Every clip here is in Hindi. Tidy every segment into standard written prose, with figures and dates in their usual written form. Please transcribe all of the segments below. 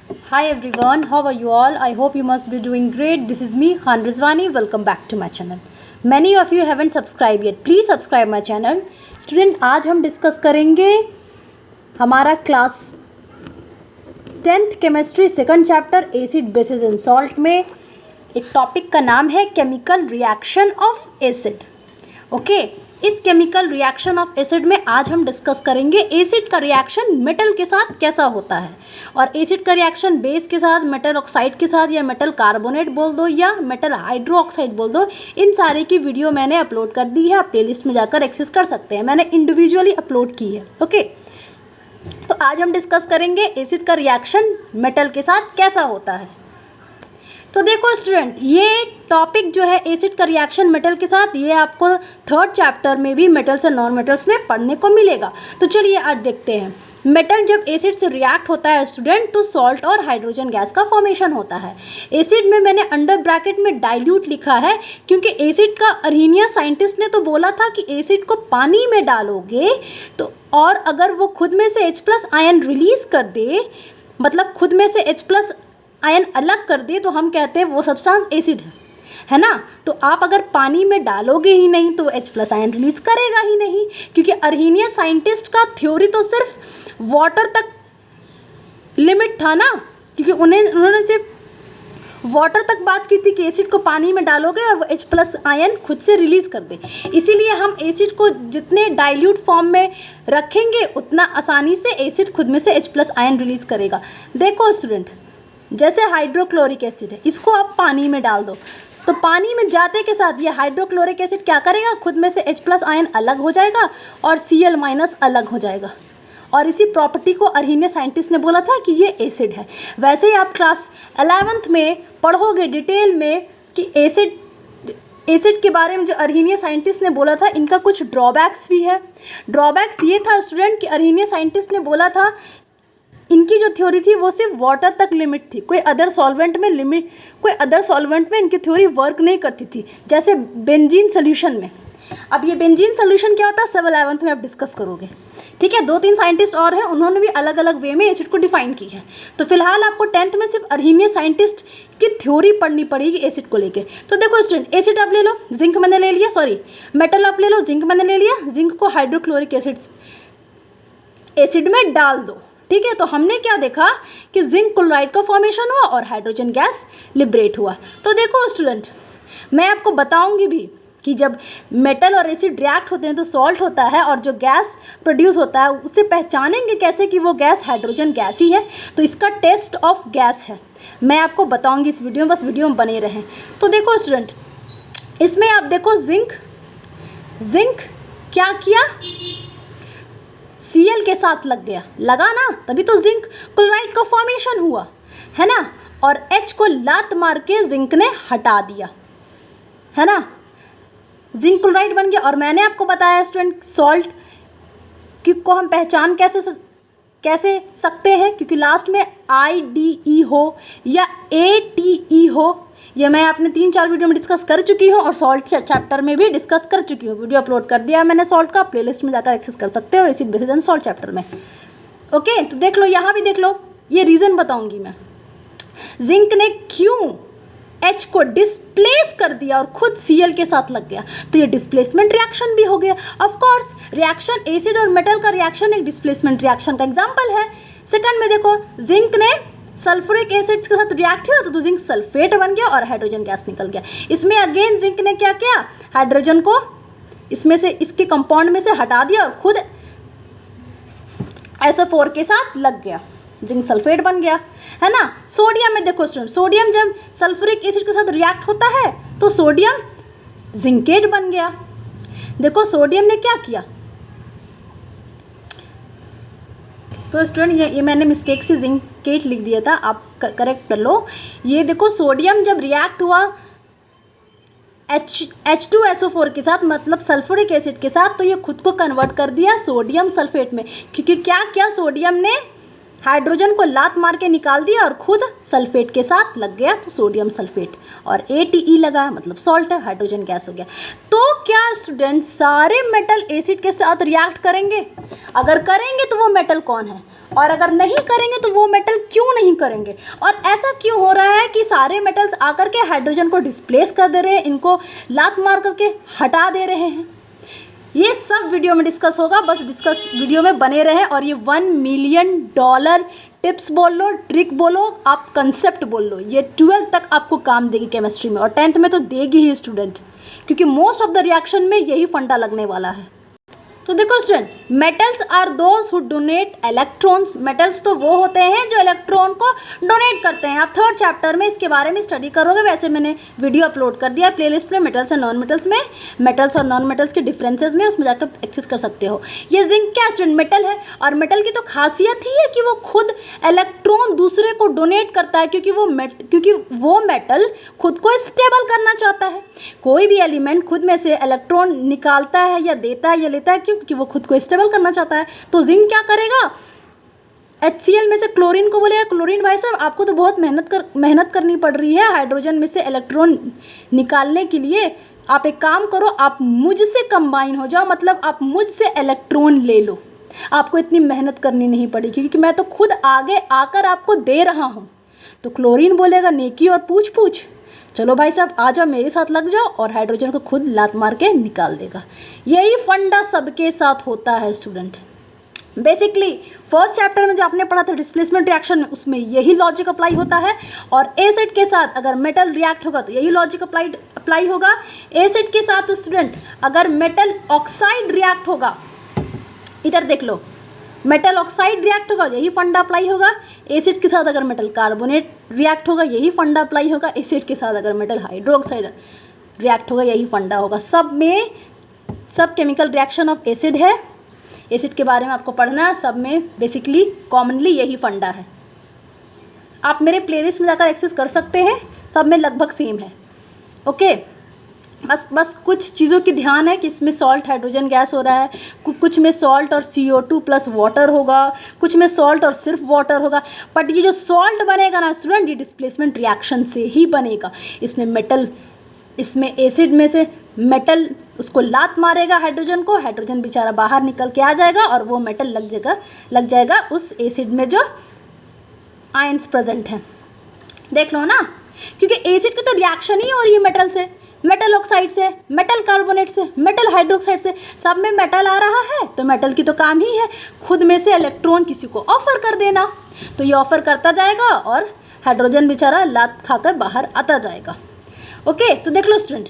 Hi everyone, how are you all? I hope you must be doing great. This is me, Khan Rizwani. Welcome back to my channel. Many of you haven't subscribed yet. Please subscribe my channel. Student, आज हम डिस्कस करेंगे हमारा class 10th chemistry second chapter acid basis and salt में एक टॉपिक का नाम है chemical reaction of acid. Okay, इस केमिकल रिएक्शन ऑफ एसिड में आज हम डिस्कस करेंगे एसिड का रिएक्शन मेटल के साथ कैसा होता है, और एसिड का रिएक्शन बेस के साथ, मेटल ऑक्साइड के साथ, या मेटल कार्बोनेट बोल दो या मेटल हाइड्रो ऑक्साइड बोल दो, इन सारे की वीडियो मैंने अपलोड कर दी है। आप प्लेलिस्ट में जाकर एक्सेस कर सकते हैं, मैंने इंडिविजुअली अपलोड की है। ओके, तो आज हम डिस्कस करेंगे एसिड का रिएक्शन मेटल के साथ कैसा होता है। तो देखो स्टूडेंट, ये टॉपिक जो है एसिड का रिएक्शन मेटल के साथ, ये आपको थर्ड चैप्टर में भी मेटल्स और नॉन मेटल्स में पढ़ने को मिलेगा। तो चलिए आज देखते हैं। मेटल जब एसिड से रिएक्ट होता है स्टूडेंट, तो सॉल्ट और हाइड्रोजन गैस का फॉर्मेशन होता है। एसिड में मैंने अंडर ब्रैकेट में डाइल्यूट लिखा है, क्योंकि एसिड का अर्हीनिया साइंटिस्ट ने तो बोला था कि एसिड को पानी में डालोगे तो, और अगर वो खुद में से H+ आयन रिलीज कर दे, मतलब खुद में से H+ आयन अलग कर दे, तो हम कहते हैं वो सब्सटेंस एसिड है ना। तो आप अगर पानी में डालोगे ही नहीं तो H+ आयन रिलीज करेगा ही नहीं, क्योंकि अर्हीनिया साइंटिस्ट का थ्योरी तो सिर्फ वाटर तक लिमिट था ना, क्योंकि उन्होंने सिर्फ वाटर तक बात की थी कि एसिड को पानी में डालोगे और वो H+ आयन खुद से रिलीज कर दे। इसीलिए हम एसिड को जितने डाइल्यूट फॉर्म में रखेंगे उतना आसानी से एसिड खुद में से H+ आयन रिलीज करेगा। देखो स्टूडेंट, जैसे हाइड्रोक्लोरिक एसिड है, इसको आप पानी में डाल दो तो पानी में जाते के साथ ये हाइड्रोक्लोरिक एसिड क्या करेगा, खुद में से H+ आयन अलग हो जाएगा और Cl- अलग हो जाएगा। और इसी प्रॉपर्टी को अर्हीनिया साइंटिस्ट ने बोला था कि ये एसिड है। वैसे ही आप क्लास 11th में पढ़ोगे डिटेल में कि एसिड के बारे में जो अर्हीनिया साइंटिस्ट ने बोला था, इनका कुछ ड्रॉबैक्स भी है। ड्रॉबैक्स ये था स्टूडेंट कि अर्हीनिया साइंटिस्ट ने बोला था, इनकी जो थ्योरी थी वो सिर्फ वाटर तक लिमिट थी, कोई अदर सॉल्वेंट में इनकी थ्योरी वर्क नहीं करती थी, जैसे बेंजीन सोल्यूशन में। अब ये बेंजीन सोल्यूशन क्या होता है, सब 11th में आप डिस्कस करोगे। ठीक है, 2-3 साइंटिस्ट और हैं, उन्होंने भी अलग अलग वे में एसिड को डिफाइन की है। तो फिलहाल आपको 10th में सिर्फ अर्हीनिया साइंटिस्ट की थ्योरी पढ़नी पड़ेगी एसिड को लेके। तो देखो स्टूडेंट, एसिड आप ले लो, जिंक मैंने ले लिया, सॉरी मेटल आप ले लो, जिंक मैंने ले लिया। जिंक को हाइड्रोक्लोरिक एसिड में डाल दो। ठीक है, तो हमने क्या देखा कि जिंक क्लोराइड का फॉर्मेशन हुआ और हाइड्रोजन गैस लिबरेट हुआ। तो देखो स्टूडेंट, मैं आपको बताऊंगी भी कि जब मेटल और एसिड रिएक्ट होते हैं तो सॉल्ट होता है, और जो गैस प्रोड्यूस होता है उसे पहचानेंगे कैसे कि वो गैस हाइड्रोजन गैस ही है। तो इसका टेस्ट ऑफ गैस है, मैं आपको बताऊंगी इस वीडियो में, बस वीडियो में बने रहें। तो देखो स्टूडेंट, इसमें आप देखो जिंक क्या किया, Cl के साथ लगा ना, तभी तो जिंक क्लोराइड का फॉर्मेशन हुआ है ना। और H को लात मार के जिंक ने हटा दिया है ना, जिंक क्लोराइड बन गया। और मैंने आपको बताया स्टूडेंट, सॉल्ट को हम पहचान कैसे सकते हैं, क्योंकि लास्ट में IDE हो या ATE हो, ये मैं अपने 3-4 वीडियो में डिस्कस कर चुकी हूँ, और सॉल्ट चैप्टर में भी डिस्कस कर चुकी हूँ। वीडियो अपलोड कर दिया है मैंने सॉल्ट का, प्लेलिस्ट में जाकर एक्सेस कर सकते हो acid basis and salt chapter में। ओके, तो देख लो, यहाँ भी देख लो, ये रीज़न बताऊँगी मैं। जिंक ने क्यों H को डिस्प्लेस कर दिया और खुद Cl के साथ लग गया, तो ये डिस्प्लेसमेंट रिएक्शन भी हो गया। ऑफ कोर्स रिएक्शन, एसिड और मेटल का रिएक्शन एक डिस्प्लेसमेंट रिएक्शन का एग्जांपल है। सेकंड में देखो, जिंक ने सल्फ्यूरिक एसिड के साथ रिएक्ट किया तो जिंक सल्फेट बन गया और हाइड्रोजन गैस निकल गया। इसमें अगेन जिंक ने क्या किया, हाइड्रोजन को इसमें से, इसके कंपाउंड में से हटा दिया और खुद SO4 के साथ लग गया, जिंक सल्फेट बन गया है ना। सोडियम में देखो स्टूडेंट, सोडियम जब सल्फ्यूरिक एसिड के साथ रिएक्ट होता है तो सोडियम जिंकेट बन गया। देखो सोडियम ने क्या किया, तो स्टूडेंट ये मैंने मिस्टेक से जिंकेट लिख दिया था, आप करेक्ट कर लो। ये देखो सोडियम जब रिएक्ट हुआ H2SO4 के साथ, मतलब सल्फ्यूरिक एसिड के साथ, तो ये खुद को कन्वर्ट कर दिया सोडियम सल्फेट में, क्योंकि क्या किया, सोडियम ने हाइड्रोजन को लात मार के निकाल दिया और खुद सल्फेट के साथ लग गया, तो सोडियम सल्फेट। और ATE लगा मतलब सॉल्ट है, हाइड्रोजन गैस हो गया। तो क्या स्टूडेंट सारे मेटल एसिड के साथ रिएक्ट करेंगे? अगर करेंगे तो वो मेटल कौन है, और अगर नहीं करेंगे तो वो मेटल क्यों नहीं करेंगे, और ऐसा क्यों हो रहा है कि सारे मेटल्स आकर के हाइड्रोजन को डिस्प्लेस कर दे रहे हैं, इनको लात मार करके हटा दे रहे हैं? ये सब वीडियो में डिस्कस होगा, बस डिस्कस वीडियो में बने रहे। और ये $1 मिलियन टिप्स बोल लो, ट्रिक बोलो, आप कंसेप्ट बोल लो, ये 12th तक आपको काम देगी केमिस्ट्री में, और 10th में तो देगी ही स्टूडेंट, क्योंकि मोस्ट ऑफ द रिएक्शन में यही फंडा लगने वाला है। तो देखो student, metals are those who donate electrons. Metals तो वो होते हैं जो इलेक्ट्रॉन को डोनेट करते हैं। आप 3rd चैप्टर में इसके बारे में स्टडी करोगे, वैसे मैंने वीडियो अपलोड कर दिया प्लेलिस्ट में, मेटल्स एंड नॉन मेटल्स में, मेटल्स और नॉन मेटल्स के डिफरेंसेस में, उसमें जाकर एक्सेस कर सकते हो। ये जिंक क्या स्टूडेंट? मेटल है, और मेटल की तो खासियत ही है कि वो खुद इलेक्ट्रॉन दूसरे को डोनेट करता है, क्योंकि वो मेटल खुद को स्टेबल करना चाहता है। कोई भी एलिमेंट खुद में से इलेक्ट्रॉन निकालता है या देता है या लेता है, क्योंकि वो खुद को स्टेबल करना चाहता है। तो जिंक क्या करेगा? HCl में से क्लोरीन को बोलेगा, क्लोरीन भाई साहब आपको तो बहुत मेहनत करनी पड़ रही है हाइड्रोजन में से इलेक्ट्रॉन निकालने के लिए, आप एक काम करो, आप मुझसे कंबाइन हो जाओ, मतलब आप मुझसे इलेक्ट्रॉन ले लो, आपको इतनी मेहनत करनी नहीं पड़ेगी, क्योंकि मैं तो खुद आगे आकर आपको दे रहा हूँ। तो क्लोरीन बोलेगा नेकी और पूछ पूछ, चलो भाई साहब आ जाओ, मेरे साथ लग जाओ, और हाइड्रोजन को खुद लात मार के निकाल देगा। यही फंडा सबके साथ होता है स्टूडेंट। बेसिकली 1st चैप्टर में जो आपने पढ़ा था डिस्प्लेसमेंट रिएक्शन में, उसमें यही लॉजिक अप्लाई होता है, और एसिड के साथ अगर मेटल रिएक्ट होगा तो यही लॉजिक अप्लाई होगा। एसिड के साथ तो स्टूडेंट अगर मेटल ऑक्साइड रिएक्ट होगा, इधर देख लो, मेटल ऑक्साइड रिएक्ट होगा, यही फंडा अप्लाई होगा। एसिड के साथ अगर मेटल कार्बोनेट रिएक्ट होगा, यही फंडा अप्लाई होगा। एसिड के साथ अगर मेटल हाइड्रोक्साइड रिएक्ट होगा, यही फंडा होगा। सब केमिकल रिएक्शन ऑफ एसिड है, एसिड के बारे में आपको पढ़ना है, सब में बेसिकली कॉमनली यही फंडा है। आप मेरे प्लेलिस्ट में जाकर एक्सेस कर सकते हैं, सब में लगभग सेम है। ओके, बस कुछ चीज़ों की ध्यान है कि इसमें सॉल्ट हाइड्रोजन गैस हो रहा है, कुछ में सॉल्ट और CO2 प्लस वाटर होगा, कुछ में सॉल्ट और सिर्फ वाटर होगा। बट ये जो सॉल्ट बनेगा ना स्टूडेंट, ये डिस्प्लेसमेंट रिएक्शन से ही बनेगा। इसमें एसिड में से मेटल उसको लात मारेगा हाइड्रोजन को, हाइड्रोजन बेचारा बाहर निकल के आ जाएगा, और वो मेटल लग जाएगा उस एसिड में जो आयंस प्रेजेंट हैं। देख लो ना, क्योंकि एसिड की तो रिएक्शन ही हो रही है मेटल से, मेटल ऑक्साइड से, मेटल कार्बोनेट से, मेटल हाइड्रोक्साइड से, सब में मेटल आ रहा है। तो मेटल की तो काम ही है खुद में से इलेक्ट्रॉन किसी को ऑफर कर देना, तो ये ऑफर करता जाएगा और हाइड्रोजन बेचारा लात खाकर बाहर आता जाएगा। ओके, तो देख लो student,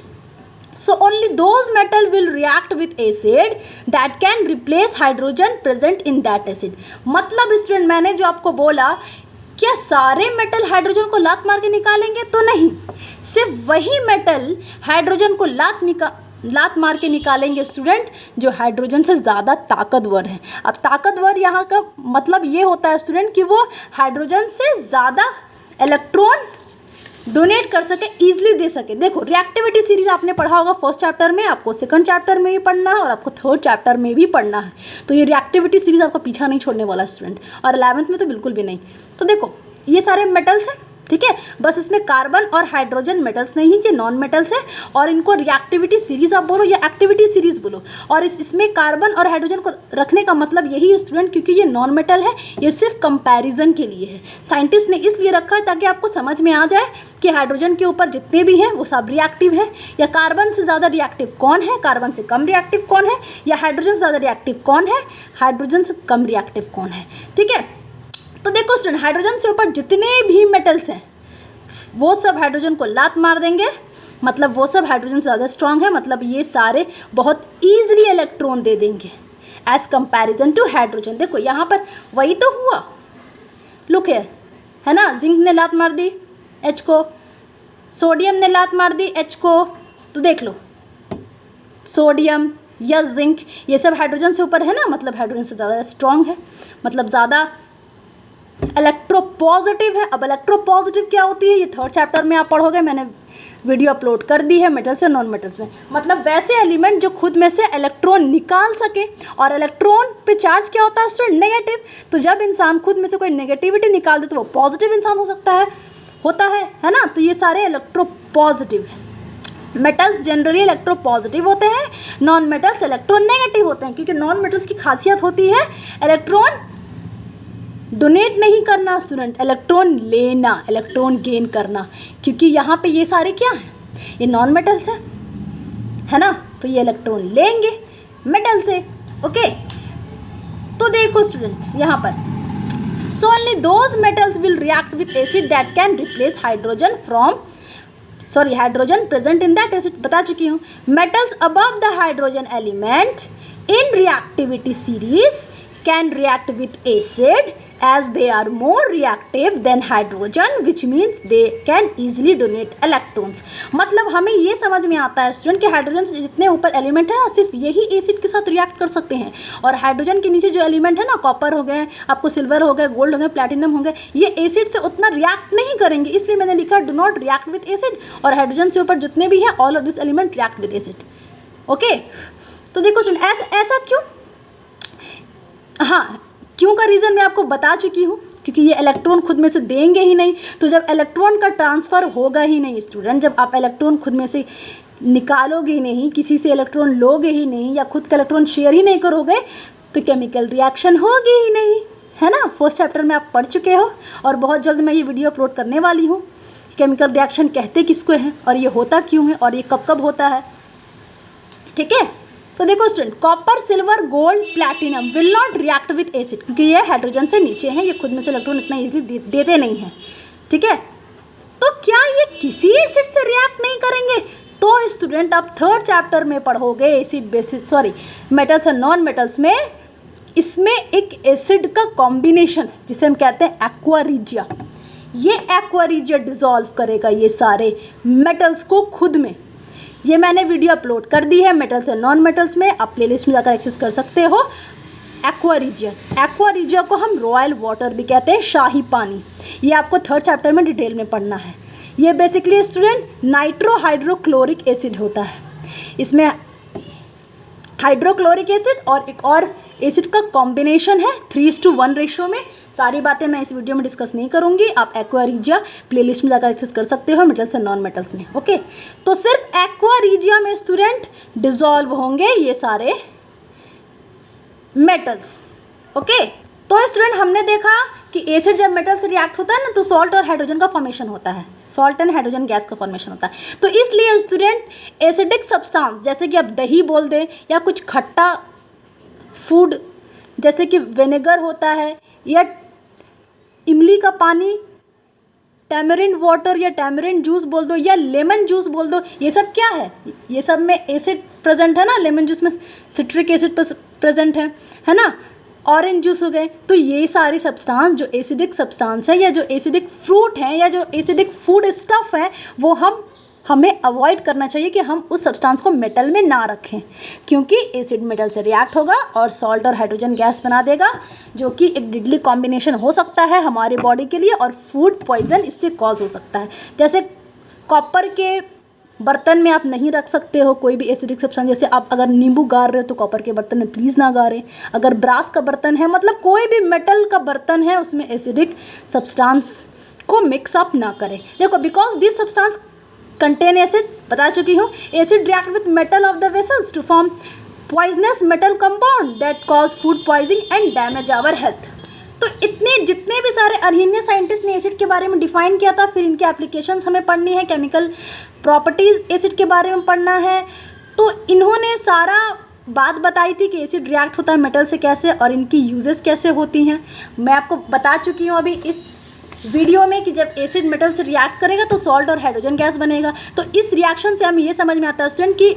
so only those metal will react with acid that can replace hydrogen present in that acid। मतलब स्टूडेंट मैंने जो आपको बोला, क्या सारे मेटल हाइड्रोजन को लात मार के निकालेंगे? तो नहीं, सिर्फ वही मेटल हाइड्रोजन को लात मार के निकालेंगे स्टूडेंट जो हाइड्रोजन से ज़्यादा ताकतवर है। अब ताकतवर यहाँ का मतलब ये होता है स्टूडेंट कि वो हाइड्रोजन से ज़्यादा इलेक्ट्रॉन डोनेट कर सके, ईजिली दे सके। देखो रिएक्टिविटी सीरीज आपने पढ़ा होगा 1st चैप्टर में, आपको 2nd चैप्टर में भी पढ़ना है और आपको 3rd चैप्टर में भी पढ़ना है। तो ये रिएक्टिविटी सीरीज आपका पीछा नहीं छोड़ने वाला स्टूडेंट, और 11th में तो बिल्कुल भी नहीं। तो देखो ये सारे मेटल्स हैं, ठीक है, बस इसमें कार्बन और हाइड्रोजन मेटल्स नहीं, ये नॉन मेटल्स है, और इनको रिएक्टिविटी सीरीज आप बोलो या एक्टिविटी सीरीज बोलो। और इसमें कार्बन और हाइड्रोजन को रखने का मतलब यही है स्टूडेंट, क्योंकि ये नॉन मेटल है, ये सिर्फ कंपैरिजन के लिए है। साइंटिस्ट ने इसलिए रखा है ताकि आपको समझ में आ जाए कि हाइड्रोजन के ऊपर जितने भी हैं वो सब रिएक्टिव है, या कार्बन से ज़्यादा रिएक्टिव कौन है, कार्बन से कम रिएक्टिव कौन है, या हाइड्रोजन से ज़्यादा रिएक्टिव कौन है, हाइड्रोजन से कम रिएक्टिव कौन है। ठीक है, तो देखो स्टूडेंट, हाइड्रोजन से ऊपर जितने भी मेटल्स हैं वो सब हाइड्रोजन को लात मार देंगे, मतलब वो सब हाइड्रोजन से ज़्यादा स्ट्रांग है, मतलब ये सारे बहुत ईजिली इलेक्ट्रॉन दे देंगे एज कंपैरिजन टू हाइड्रोजन। देखो यहाँ पर वही तो हुआ, लुक है ना, जिंक ने लात मार दी H को, सोडियम ने लात मार दी H को। तो देख लो सोडियम या जिंक ये सब हाइड्रोजन से ऊपर है ना, मतलब हाइड्रोजन से ज़्यादा स्ट्रांग है, मतलब ज़्यादा इलेक्ट्रोपॉजिटिव है। अब इलेक्ट्रोपॉजिटिव क्या होती है ये 3rd चैप्टर में आप पढ़ोगे, मैंने वीडियो अपलोड कर दी है मेटल्स और नॉन मेटल्स में। मतलब वैसे एलिमेंट जो खुद में से इलेक्ट्रॉन निकाल सके, और इलेक्ट्रॉन पे चार्ज क्या होता है स्टूडेंट? नेगेटिव। तो जब इंसान खुद में से कोई नेगेटिविटी निकाल दे तो वो पॉजिटिव इंसान हो सकता है, होता है ना। तो ये सारे इलेक्ट्रोपॉजिटिव है। मेटल्स जनरली इलेक्ट्रोपॉजिटिव होते हैं, नॉन मेटल्स इलेक्ट्रोनेगेटिव होते हैं, क्योंकि नॉन मेटल्स की खासियत होती है इलेक्ट्रॉन डोनेट नहीं करना स्टूडेंट, इलेक्ट्रॉन लेना, इलेक्ट्रॉन गेन करना, क्योंकि यहाँ पे ये सारे क्या हैं, ये नॉन मेटल्स हैं, है ना, तो ये इलेक्ट्रॉन लेंगे मेटल से। ओके, तो देखो स्टूडेंट यहाँ पर, so only those metals will react with acid that can replace hydrogen hydrogen present in that acid, बता चुकी हूँ। Metals above the hydrogen element in reactivity series can react with acid as they are more reactive than hydrogen, which means they can easily donate electrons। मतलब हमें ये समझ में आता है स्टूडेंट कि हाइड्रोजन से जितने ऊपर एलिमेंट है ना, सिर्फ यही एसिड के साथ रिएक्ट कर सकते हैं, और हाइड्रोजन के नीचे जो एलिमेंट है ना, कॉपर हो गए, आपको सिल्वर हो गए, गोल्ड हो गए, प्लैटिनम हो गए, ये एसिड से उतना रिएक्ट नहीं करेंगे, इसलिए मैंने लिखा do not react with acid. और हाइड्रोजन से ऊपर जितने भी हैं all of this element react with acid. Okay, तो देखो स्टूडेंट ऐसा क्यों, हाँ क्यों का रीज़न मैं आपको बता चुकी हूँ, क्योंकि ये इलेक्ट्रॉन खुद में से देंगे ही नहीं, तो जब इलेक्ट्रॉन का ट्रांसफ़र होगा ही नहीं स्टूडेंट, जब आप इलेक्ट्रॉन खुद में से निकालोगे ही नहीं, किसी से इलेक्ट्रॉन लोगे ही नहीं, या खुद का इलेक्ट्रॉन शेयर ही नहीं करोगे, तो केमिकल रिएक्शन होगी ही नहीं, है ना। फर्स्ट चैप्टर में आप पढ़ चुके हो, और बहुत जल्द मैं ये वीडियो अपलोड करने वाली हूँ, केमिकल रिएक्शन कहते किसको हैं और ये होता क्यों है और ये कब कब होता है, ठीक है। तो देखो student, copper, silver, gold, platinum will not react with acid, क्योंकि ये हाइड्रोजन से नीचे हैं, ये खुद में से इलेक्ट्रॉन इतना इजीली देते नहीं हैं, ठीक है। तो क्या ये किसी एसिड से रिएक्ट नहीं करेंगे? तो स्टूडेंट आप थर्ड चैप्टर में पढ़ोगे एसिड बेसिस मेटल्स और नॉन मेटल्स में, इसमें एक एसिड का कॉम्बिनेशन जिसे हम कहते हैं एक्वा रिजिया, ये एक्वा रिजिया डिजॉल्व करेगा ये सारे मेटल्स को खुद में। ये मैंने वीडियो अपलोड कर दी है मेटल्स और नॉन मेटल्स में, आप प्लेलिस्ट में जाकर एक्सेस कर सकते हो। एक्वा रिजिया को हम रॉयल वाटर भी कहते हैं, शाही पानी। ये आपको थर्ड चैप्टर में डिटेल में पढ़ना है। ये basically student nitro hydrochloric acid होता है, इसमें हाइड्रोक्लोरिक एसिड और एक और एसिड का कॉम्बिनेशन है 3:1 रेशो में। सारी बातें मैं इस वीडियो में डिस्कस नहीं करूंगी, आप एक्वा रिजिया प्लेलिस्ट में जाकर एक्सेस कर सकते हो मेटल्स और नॉन मेटल्स में। ओके, तो सिर्फ एक्वा रिजिया में स्टूडेंट डिसॉल्व होंगे ये सारे मेटल्स। ओके, तो स्टूडेंट हमने देखा कि एसिड जब मेटल से रिएक्ट होता है ना, तो सॉल्ट और हाइड्रोजन का फॉर्मेशन होता है, सॉल्ट एंड हाइड्रोजन गैस का फॉर्मेशन होता है। तो इसलिए स्टूडेंट एसिडिक सब्सटेंस जैसे कि आप दही बोल दें, या कुछ खट्टा फूड जैसे कि विनेगर होता है, या इमली का पानी, टैमरिंड वाटर या टैमरिंड जूस बोल दो, या लेमन जूस बोल दो, ये सब क्या है, ये सब में एसिड प्रेजेंट है ना। लेमन जूस में सिट्रिक एसिड प्रेजेंट है ना। ऑरेंज जूस हो गए, तो ये सारी सब्सटेंस जो एसिडिक सब्सटेंस है, या जो एसिडिक फ्रूट हैं, या जो एसिडिक फूड स्टफ है, वो हमें अवॉइड करना चाहिए कि हम उस सब्सटेंस को मेटल में ना रखें, क्योंकि एसिड मेटल से रिएक्ट होगा और सॉल्ट और हाइड्रोजन गैस बना देगा, जो कि एक डिडली कॉम्बिनेशन हो सकता है हमारी बॉडी के लिए, और फूड पॉइजन इससे कॉज हो सकता है। जैसे कॉपर के बर्तन में आप नहीं रख सकते हो कोई भी एसिडिक सब्सटेंस, जैसे आप अगर नींबू गार रहे हो तो कॉपर के बर्तन में प्लीज़ ना गारें। अगर ब्रास का बर्तन है, मतलब कोई भी मेटल का बर्तन है, उसमें एसिडिक सब्सटेंस को मिक्स अप ना करें। देखो, because this substance contain acid, बता चुकी हूँ, acid react with metal of the vessels to form poisonous metal compound that cause food poisoning and damage our health. तो इतने जितने भी सारे अर्हीनियन साइंटिस्ट ने एसिड के बारे में डिफाइन किया था, फिर इनके एप्लीकेशंस हमें पढ़नी है, केमिकल प्रॉपर्टीज़ एसिड के बारे में पढ़ना है। तो इन्होंने सारा बात बताई थी कि एसिड रिएक्ट होता है मेटल से कैसे, और इनकी यूजेस कैसे होती हैं। मैं आपको बता चुकी हूँ अभी इस वीडियो में कि जब एसिड मेटल से रिएक्ट करेगा तो सॉल्ट और हाइड्रोजन गैस बनेगा। तो इस रिएक्शन से हमें ये समझ में आता है स्टूडेंट कि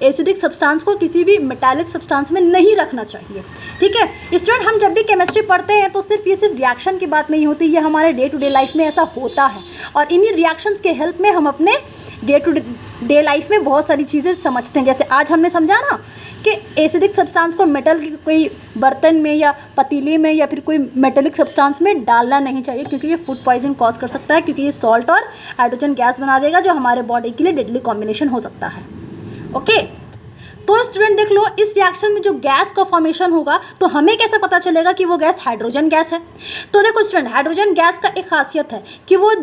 एसिडिक सब्सटेंस को किसी भी मेटालिक सब्सटेंस में नहीं रखना चाहिए, ठीक है। स्टूडेंट, हम जब भी केमिस्ट्री पढ़ते हैं तो सिर्फ रिएक्शन की बात नहीं होती, ये हमारे डे टू डे लाइफ में ऐसा होता है, और इन्हीं रिएक्शंस के हेल्प में हम अपने डे टू डे लाइफ में बहुत सारी चीज़ें समझते हैं। जैसे आज हमने समझा ना कि एसिडिक सब्सटेंस को मेटल के कोई बर्तन में या पतीले में या फिर कोई मेटेलिक सब्सटेंस में डालना नहीं चाहिए, क्योंकि ये फूड पॉइजन कॉज कर सकता है, क्योंकि ये सॉल्ट और हाइड्रोजन गैस बना देगा, जो हमारे बॉडी के लिए डेडली कॉम्बिनेशन हो सकता है। ओके, तो स्टूडेंट देख लो, इस रिएक्शन में जो गैस का फॉर्मेशन होगा, तो हमें कैसे पता चलेगा कि वो गैस हाइड्रोजन गैस है। तो देखो स्टूडेंट, हाइड्रोजन गैस का एक खासियत है कि वो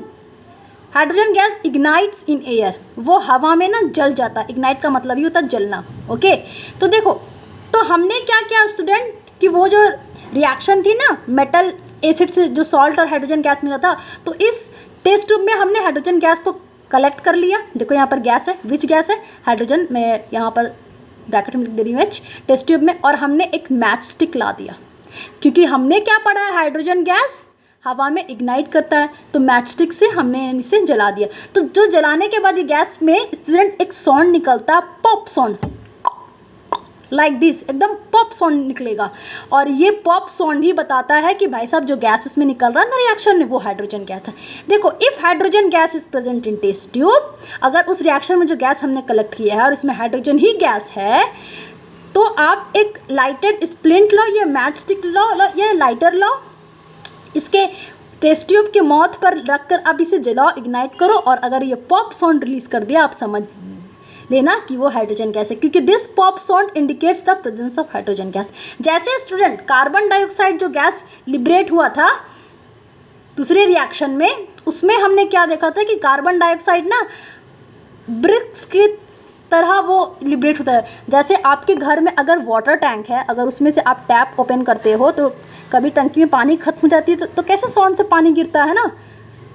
hydrogen gas ignites in air, वो हवा में ना जल जाता है। इग्नाइट का मतलब ही होता है जलना। ओके, तो देखो, तो हमने क्या किया स्टूडेंट कि वो जो रिएक्शन थी ना मेटल एसिड से जो सॉल्ट और हाइड्रोजन गैस मिला था, तो इस टेस्ट ट्यूब में हमने हाइड्रोजन गैस को कलेक्ट कर लिया। देखो यहाँ पर गैस है, विच गैस है? हाइड्रोजन। मैं यहाँ पर ब्रैकेट में लिख दे रही हूँ H, टेस्ट ट्यूब में। और हमने एक मैच स्टिक ला दिया, क्योंकि हमने क्या पढ़ा है, हाइड्रोजन गैस हवा में इग्नाइट करता है, तो मैच स्टिक से हमने इसे जला दिया। तो जो जलाने के बाद ये गैस में स्टूडेंट एक साउंड निकलता है, पॉप साउंड, लाइक दिस, एकदम पॉप साउंड निकलेगा। और ये पॉप साउंड ही बताता है कि भाई साहब जो गैस उसमें निकल रहा है ना रिएक्शन में, वो हाइड्रोजन गैस है। देखो, if hydrogen gas is present in test tube, अगर उस रिएक्शन में जो गैस हमने कलेक्ट किया है और इसमें हाइड्रोजन ही गैस है, तो आप एक लाइटेड स्प्लिंट लो, ये मैच स्टिक लो, ये लाइटर लो, इसके टेस्ट ट्यूब के माउथ पर रखकर अब इसे जलाओ, इग्नाइट करो, और अगर ये पॉप साउंड रिलीज कर दिया, आप समझ लेना कि वो हाइड्रोजन गैस है, क्योंकि this pop sound indicates the presence of hydrogen gas. जैसे स्टूडेंट कार्बन डाइऑक्साइड जो गैस लिबरेट हुआ था दूसरे रिएक्शन में, उसमें हमने क्या देखा था कि कार्बन डाइऑक्साइड ना ब्रिक्स की तरह वो लिबरेट होता है। जैसे आपके घर में अगर वाटर टैंक है, अगर उसमें से आप टैप ओपन करते हो तो कभी टंकी में पानी खत्म हो जाती है, तो कैसे साउंड से पानी गिरता है ना,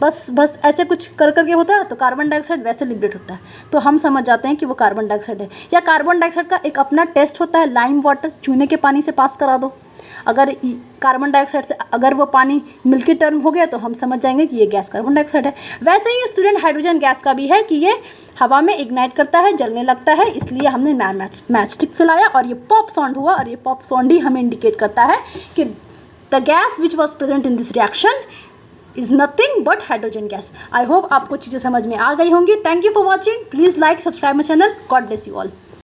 बस ऐसे कुछ कर करके होता है, तो कार्बन डाइऑक्साइड वैसे लिबरेट होता है। तो हम समझ जाते हैं कि वो कार्बन डाइऑक्साइड है। या कार्बन डाइऑक्साइड का एक अपना टेस्ट होता है, लाइम वाटर, चूने के पानी से पास करा दो, अगर कार्बन डाइऑक्साइड से अगर वो पानी मिल्की टर्म हो गया तो हम समझ जाएंगे कि ये गैस कार्बन डाइऑक्साइड है। वैसे ही स्टूडेंट हाइड्रोजन गैस का भी है कि ये हवा में इग्नाइट करता है, जलने लगता है, इसलिए हमने मैच स्टिक से लाया और ये पॉप साउंड हुआ, और ये पॉप साउंड ही हमें इंडिकेट करता है कि the gas which was present in this reaction is nothing but hydrogen gas. I hope आपको चीज़ें समझ में आ गई होंगी। Thank you for watching. Please like, subscribe my channel. God bless you all.